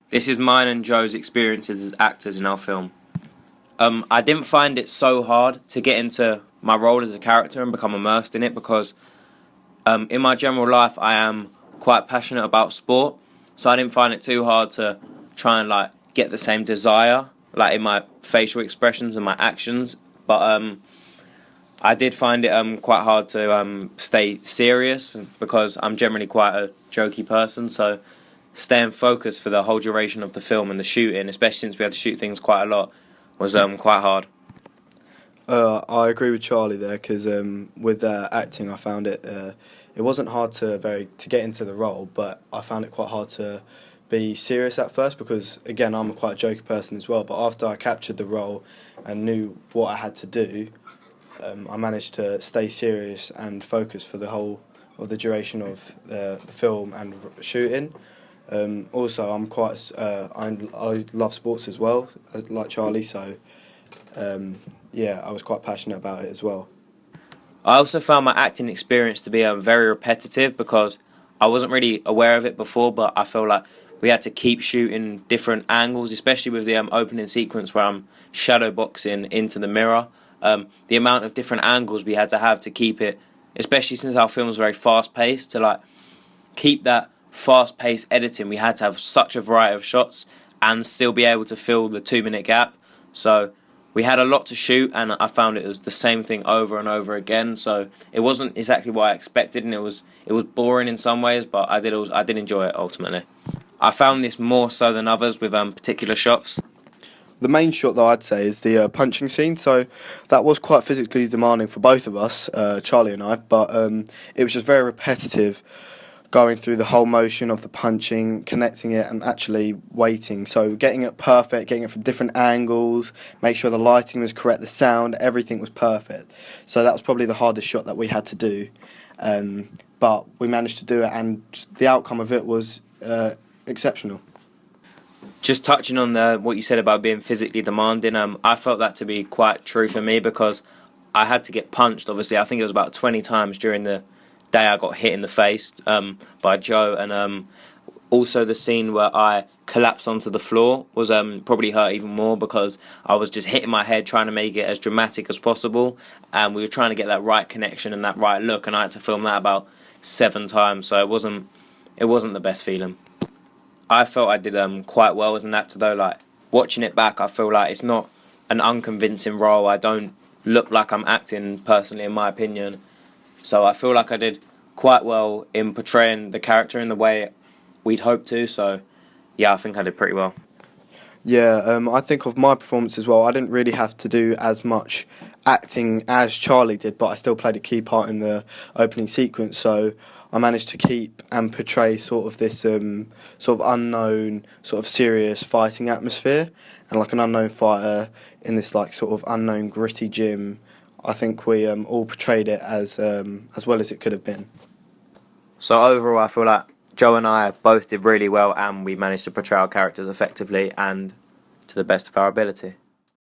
This is mine and Joe's experiences as actors in our film. I didn't find it so hard to get into my role as a character and become immersed in it because in my general life I am quite passionate about sport, so I didn't find it too hard to try and get the same desire in my facial expressions and my actions. But I did find it quite hard to stay serious because I'm generally quite a jokey person, so staying focused for the whole duration of the film and the shooting, especially since we had to shoot things quite a lot, was quite hard. I agree with Charlie there because with acting, I found it wasn't hard to get into the role, but I found it quite hard to be serious at first because again I'm quite a jokey person as well. But after I captured the role and knew what I had to do, I managed to stay serious and focus for the whole of the duration of the film and shooting. Also, I love sports as well, like Charlie. So, yeah, I was quite passionate about it as well. I also found my acting experience to be very repetitive because I wasn't really aware of it before, but I feel like we had to keep shooting different angles, especially with the opening sequence where I'm shadow boxing into the mirror. The amount of different angles we had to have to keep it, especially since our film was very fast paced, to keep that fast paced editing, we had to have such a variety of shots and still be able to fill the 2 minute gap. So we had a lot to shoot, and I found it was the same thing over and over again. So it wasn't exactly what I expected, and it was boring in some ways, but I did enjoy it ultimately. I found this more so than others with particular shots. The main shot, though, I'd say is the punching scene. So that was quite physically demanding for both of us, Charlie and I. But it was just very repetitive, going through the whole motion of the punching, connecting it, and actually waiting. So getting it perfect, getting it from different angles, make sure the lighting was correct, the sound, everything was perfect. So that was probably the hardest shot that we had to do. But we managed to do it, and the outcome of it was exceptional. Just touching on what you said about being physically demanding, I felt that to be quite true for me because I had to get punched. Obviously, I think it was about 20 times during the day I got hit in the face by Joe, and also the scene where I collapsed onto the floor was probably hurt even more because I was just hitting my head trying to make it as dramatic as possible, and we were trying to get that right connection and that right look, and I had to film that about 7 times, so it wasn't the best feeling. I felt I did quite well as an actor though. Watching it back, I feel like it's not an unconvincing role. I don't look like I'm acting personally, in my opinion. So I feel like I did quite well in portraying the character in the way we'd hoped to. So yeah, I think I did pretty well. Yeah, I think of my performance as well. I didn't really have to do as much acting as Charlie did, but I still played a key part in the opening sequence. So I managed to keep and portray sort of this sort of unknown, sort of serious fighting atmosphere, and like an unknown fighter in this sort of unknown gritty gym. I think we all portrayed it as well as it could have been. So overall, I feel like Joe and I both did really well, and we managed to portray our characters effectively and to the best of our ability.